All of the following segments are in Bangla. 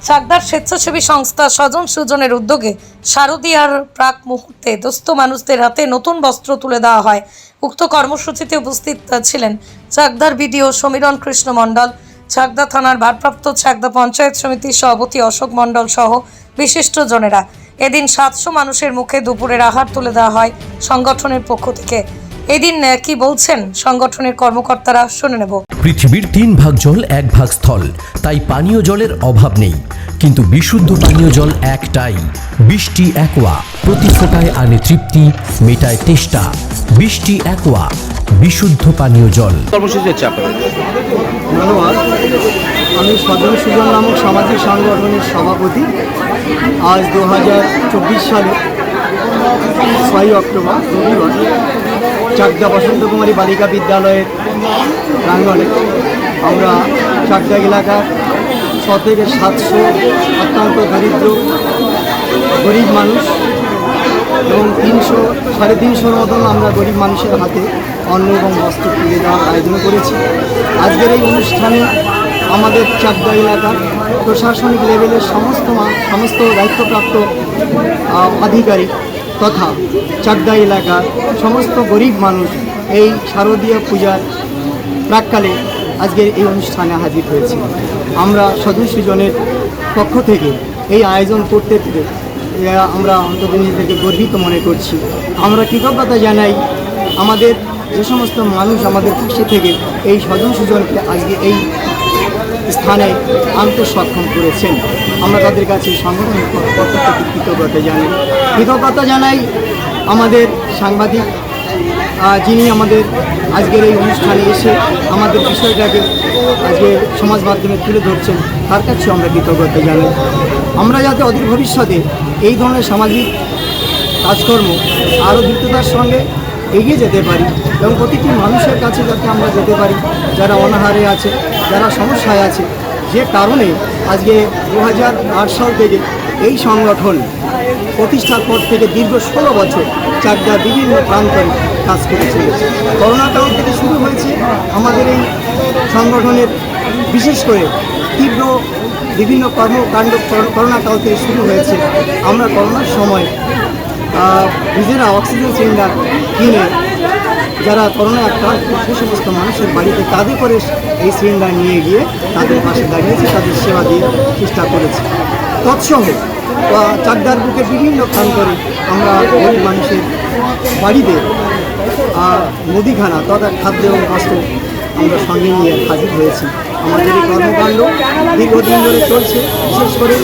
চাকদার স্বেচ্ছাসেবী সংস্থা স্বজন সুজনের উদ্যোগে শারদীয়ার প্রাক মুহূর্তে দুস্থ মানুষদের হাতে নতুন বস্ত্র তুলে দেওয়া হয়। উক্ত কর্মসূচিতে উপস্থিত ছিলেন চাকদার বিডিও সমীরণ কৃষ্ণ মণ্ডল, চাকদা থানার ভারপ্রাপ্ত চাকদা পঞ্চায়েত সমিতির সভাপতি অশোক মণ্ডল সহ বিশিষ্টজনেরা। এদিন 700 মানুষের মুখে দুপুরের আহার তুলে দেওয়া হয় সংগঠনের পক্ষ থেকে। এদিন কি বলছেন সংগঠনের কর্মকর্তারা শুনে নেব। পৃথিবীর 3 ভাগ জল 1 ভাগ স্থল, তাই পানীয় জলের অভাব নেই, কিন্তু বিশুদ্ধ পানীয় জল একটাই, বৃষ্টি অ্যাকোয়া। প্রতি ফোঁটায় আনে তৃপ্তি, মেটায় তেষ্টা। বৃষ্টি অ্যাকোয়া, বিশুদ্ধ পানীয় জল। কর্মসূচি হচ্ছে আপনাদের? ধন্যবাদ। আমি স্বজন সুজন নামক সামাজিক সংগঠনের সভাপতি। আজ 2024 সালে 6 অক্টোবর রবিবার চাকদা বসন্ত কুমারী বালিকা বিদ্যালয়ের প্রাঙ্গণে আমরা চাকদা এলাকার 6 থেকে 700 অত্যন্ত গরিব মানুষ এবং 300-350 মতন আমরা গরিব মানুষের হাতে অন্ন এবং বস্ত্র তুলে দেওয়ার আয়োজন করেছি। আজকের এই অনুষ্ঠানে আমাদের চাকদা এলাকার প্রশাসনিক লেভেলের সমস্ত দায়িত্বপ্রাপ্ত আধিকারিক তথা চাকদা এলাকার সমস্ত গরিব মানুষ এই শারদীয় পূজার প্রাককালে আজকের এই অনুষ্ঠানে হাজির হয়েছে। আমরা স্বজন সুজনের পক্ষ থেকে এই আয়োজন করতে পেরে আমরা অন্তত নিজেদেরকে গর্বিত মনে করছি। আমরা কৃতজ্ঞতা জানাই আমাদের যে সমস্ত মানুষ আমাদের পাশে থেকে এই স্বজন সুজনকে আজকে এই স্থানে আনতে সক্ষম করেছেন। আমরা তাদের কাছে সংগঠনের পক্ষ থেকে কৃতজ্ঞতা জানাই আমাদের সাংবাদিক যিনি আমাদের আজকের এই অনুষ্ঠানে এসে আমাদের বিষয়টাকে আজকে সমাজ মাধ্যমে তুলে ধরছেন, তার কাছে আমরা কৃতজ্ঞতা জানাই। আমরা যাতে অদূর ভবিষ্যতে এই ধরনের সামাজিক কাজকর্ম আরও দ্রুততার সঙ্গে এগিয়ে যেতে পারি এবং প্রতিটি মানুষের কাছে যাতে আমরা যেতে পারি যারা অনাহারে আছে, যারা সমস্যায় আছে, যে কারণে আজকে 2008 সাল থেকে এই সংগঠন প্রতিষ্ঠার পর থেকে দীর্ঘ 16 বছর চাকদার বিভিন্ন প্রান্তে কাজ করে চলেছে। করোনা কাল থেকে শুরু হয়েছে আমাদের এই সংগঠনের বিশেষ করে তীব্র বিভিন্ন কর্মকাণ্ড করোনা কাল থেকে শুরু হয়েছে। আমরা করোনার সময় নিজেরা অক্সিজেন সিলিন্ডার কিনে যারা করোনা আক্রান্ত সে সমস্ত মানুষের বাড়িতে কাঁধে করে এই সিলিন্ডার নিয়ে গিয়ে তাদের পাশে দাঁড়িয়েছে, তাদের সেবা দিয়ে চেষ্টা করেছে। তৎসঙ্গে চাকদার বুকে বিভিন্ন প্রান্তরে আমরা গরিব মানুষের বাড়িতে মুদিখানা তথা খাদ্য এবং বস্ত্র আমরা সঙ্গে নিয়ে হাজির হয়েছি। আমাদের এই কর্মকাণ্ড দীর্ঘদিন ধরে চলছে, বিশেষ করে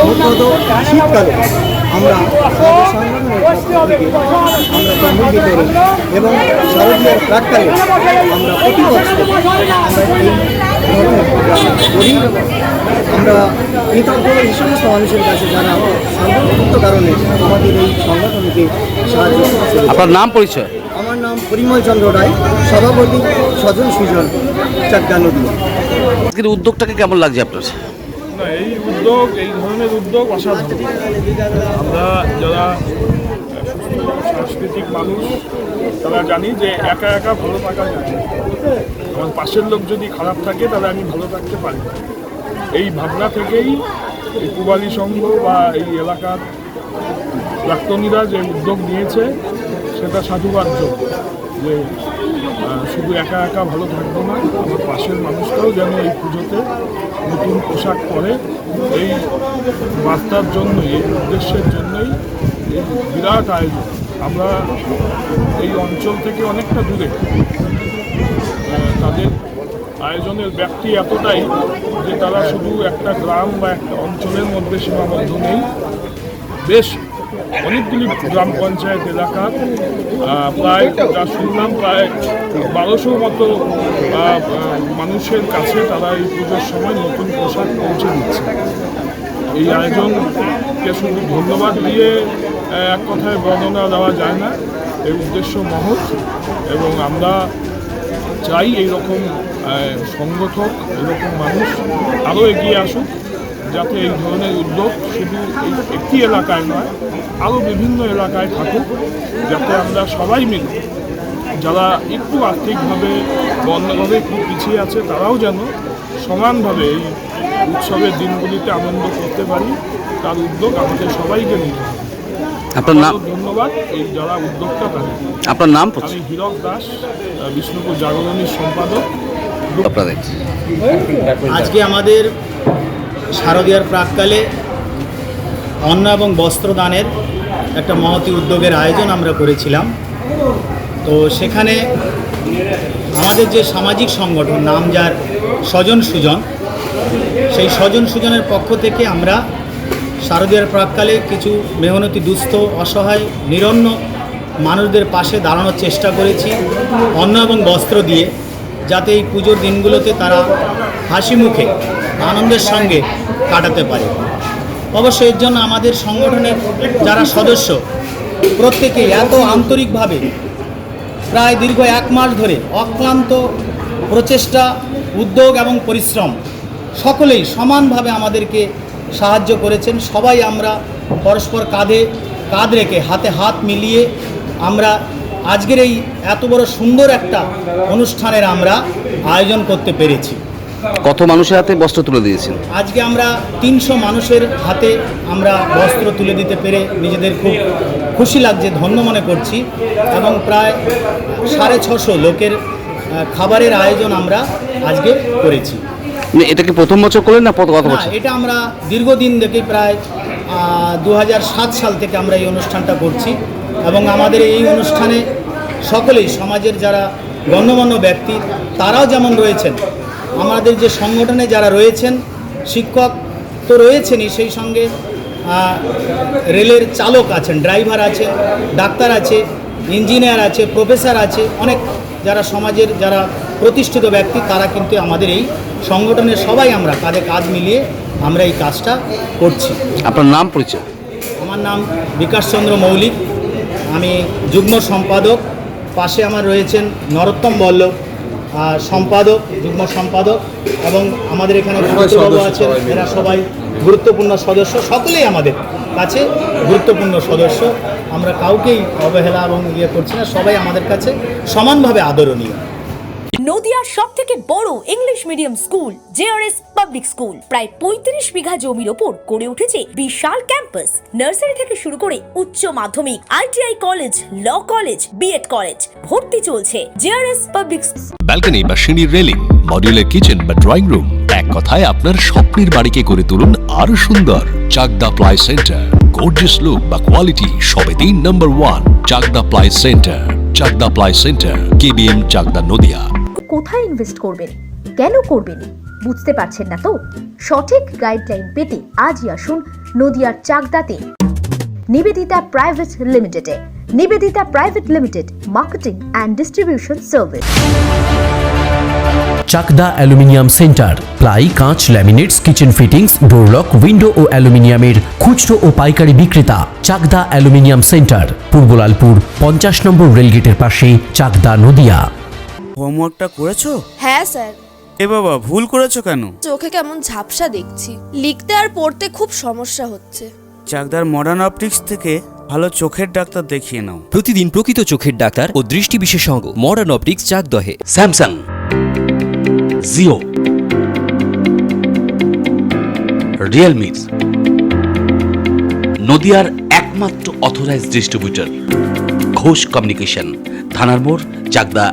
মুখ্যত শীতকালে আমরা সংগঠনের পক্ষ থেকে আমরা জন্মগ্রহণ করি এবং শারদীয়ার প্রাককালে আমরা প্রতি বছর আমরা এই ধরনের প্রোগ্রাম করি। আমরা কৃতজ্ঞ এই সমস্ত মানুষের কাছে যারা সংগঠিত কারণে আমাদের এই সংগঠনকে সাহায্য করছে। আপনার নাম পরিচয়? আমার নাম পরিমল চন্দ্র রায়, সভাপতি স্বজন সুজন চাকদা নদীয়া। আজকের উদ্যোগটাকে কেমন লাগছে আপনার? না, এই ধরনের উদ্যোগ অসাধারণ। আমরা যারা সাংস্কৃতিক মানুষ তারা জানি যে একা একা ভালো থাকা যায় না। আমার পাশের লোক যদি খারাপ থাকে তাহলে আমি ভালো থাকতে পারি। এই ভাবনা থেকেই এই পূবালী সংঘ বা এই এলাকার প্রাক্তনীরা যে উদ্যোগ নিয়েছে সেটা সাধুবাদ যোগ্য, যে শুধু একা একা ভালো থাকবো না, আমার পাশের মানুষটাও যেন এই পুজোতে নতুন পোশাক পরে। এই বার্তার জন্যই, এই উদ্দেশ্যের জন্যই এই বিরাট আয়োজন। আমরা এই অঞ্চল থেকে অনেকটা দূরে, তাদের আয়োজনের ব্যাপ্তি এতটাই যে তারা শুধু একটা গ্রাম বা একটা অঞ্চলের মধ্যে সীমাবদ্ধ নেই, বেশ অনেকগুলি গ্রাম পঞ্চায়েত এলাকার প্রায় যা শুনলাম প্রায় 1200 মতো মানুষের কাছে তারা এই পুজোর সময় নতুন পোশাক পৌঁছে দিচ্ছে। এই আয়োজনকে শুধু ধন্যবাদ দিয়ে এক কথায় বর্ণনা দেওয়া যায় না, এই উদ্দেশ্য মহৎ এবং আমরা চাই এইরকম সংগঠক, এরকম মানুষ আরও এগিয়ে আসুক, যাতে এই ধরনের উদ্যোগ শুধু এই একটি এলাকায় নয় আরও বিভিন্ন এলাকায় থাকুক, যাতে আমরা সবাই মিলে যারা একটু আর্থিকভাবে বা অন্যভাবে একটু পিছিয়ে আছে তারাও যেন সমানভাবে এই উৎসবের দিনগুলিতে আনন্দ করতে পারি, তার উদ্যোগ আমাদের সবাইকে নিতে হবে। আপনার নাম? আবারও ধন্যবাদ এই যারা উদ্যোক্তা তাদের। আপনার নাম? আমি হীরক দাস, বিষ্ণুপুর জাগরণীর সম্পাদক। আপনাদের আজকে আমাদের শারদীয়ার প্রাককালে অন্ন এবং বস্ত্রদানের একটা মহতী উদ্যোগের আয়োজন আমরা করেছিলাম। তো সেখানে আমাদের যে সামাজিক সংগঠন নাম যার স্বজন সুজন, সেই স্বজন সুজনের পক্ষ থেকে আমরা শারদীয়ার প্রাককালে কিছু মেহনতি দুস্থ অসহায় নিরন্ন মানুষদের পাশে দাঁড়ানোর চেষ্টা করেছি অন্ন এবং বস্ত্র দিয়ে, যাতে এই পুজোর দিনগুলোতে তারা হাসি মুখে আনন্দের সঙ্গে কাটাতে পারে। অবশ্য এর জন্য আমাদের সংগঠনের যারা সদস্য প্রত্যেকেই এত আন্তরিকভাবে প্রায় দীর্ঘ 1 মাস ধরে অক্লান্ত প্রচেষ্টা, উদ্যোগ এবং পরিশ্রম সকলেই সমানভাবে আমাদেরকে সাহায্য করেছেন। সবাই আমরা পরস্পর কাঁধে কাঁধ রেখে হাতে হাত মিলিয়ে আমরা আজকের এই এত বড় সুন্দর একটা অনুষ্ঠানের আমরা আয়োজন করতে পেরেছি। কত মানুষের হাতে বস্ত্র তুলে দিয়েছেন? আজকে আমরা 300 মানুষের হাতে আমরা বস্ত্র তুলে দিতে পেরে নিজেদের খুব খুশি লাগছে, ধন্য মনে করছি। এবং প্রায় 650 লোকের খাবারের আয়োজন আমরা আজকে করেছি। এটা কি প্রথম বছর করলেন না কত না, বছর? এটা আমরা দীর্ঘদিন থেকে প্রায় 2007 সাল থেকে আমরা এই অনুষ্ঠানটা করছি। এবং আমাদের এই অনুষ্ঠানে সকলেই সমাজের যারা গণ্যমান্য ব্যক্তি তারাও যেমন রয়েছেন, আমাদের যে সংগঠনে যারা রয়েছেন, শিক্ষক তো রয়েছেনই, সেই সঙ্গে রেলের চালক আছেন, ড্রাইভার আছেন, ডাক্তার আছে, ইঞ্জিনিয়ার আছে, প্রফেসর আছে, অনেক যারা সমাজের যারা প্রতিষ্ঠিত ব্যক্তি তারা কিন্তু আমাদের এই সংগঠনের সবাই আমরা কাঁধে কাঁধ মিলিয়ে আমরা এই কাজটা করছি। আপনার নাম, পরিচয়? আমার নাম বিকাশ চন্দ্র মৌলিক, আমি যুগ্ম সম্পাদক। পাশে আমার রয়েছেন নরোত্তম বল্লভ, সম্পাদক, যুগ্ম সম্পাদক, এবং আমাদের এখানে বাবু আছেন, এরা সবাই গুরুত্বপূর্ণ সদস্য। সকলেই আমাদের কাছে গুরুত্বপূর্ণ সদস্য, আমরা কাউকেই অবহেলা এবং করছি না, সবাই আমাদের কাছে সমানভাবে আদরণীয়। নদিয়ার সবথেকে বড় English medium school JRS public school প্রায় 35 বিঘা জমির ওপর গড়ে উঠেছে বিশাল ক্যাম্পাস। নার্সারি থেকে শুরু করে উচ্চ মাধ্যমিক, ITI college, law college, BEd college, ভর্তি চলছে জেআরএস পাবলিক। ব্যালকনি বা সিঁড়ির রেলিং, মডিউলার কিচেন বা ড্রয়িং রুম, এক কথায় আপনার স্বপ্নের বাড়িকে করে তুলুন আরো সুন্দর। Chakdah ply centre, gorgeous look বা কোয়ালিটি সবে 3 number 1 Chakdah ply centre. Chakdah ply centre, KBM, Chakdah, Nadia. কোথায় ইনভেস্ট করবেন, কেন করবেন বুঝতে পারছেন না তো? সঠিক গাইডলাইন পেতে আজই আসুন নদিয়ার চাকদাতে নিবেদিতা প্রাইভেট লিমিটেডে। Nivedita private limited, marketing and distribution service. Chakdah aluminium centre, ply, কাঁচ, laminates, kitchen fittings, door lock, window ও অ্যালুমিনিয়ামের খুচরো ও পাইকারি বিক্রেতা। চাকদা অ্যালুমিনিয়াম সেন্টার, পূর্বলালপুর 50 নম্বর রেলগেটের পাশে, চাকদা, নদিয়া। হোমওয়ার্কটা করেছো? হ্যাঁ স্যার। এ বাবা, ভুল করেছো কেন? চোখে কেমন ঝাপসা দেখছি, লিখতে আর পড়তে খুব সমস্যা হচ্ছে। চাকদার মডার্ন অপটিক্স থেকে ভালো চোখের ডাক্তার দেখিয়ে নাও। প্রতিদিন প্রকৃত চোখের ডাক্তার ও দৃষ্টি বিশেষজ্ঞ মডার্ন অপটিক্স, চাকদহে। স্যামসাং, জিও, রিয়েলমি, নদিয়ার একমাত্র অথরাইজড ডিস্ট্রিবিউটর ঘোষ কমিউনিকেশন, থানার মোড়, চাকদা,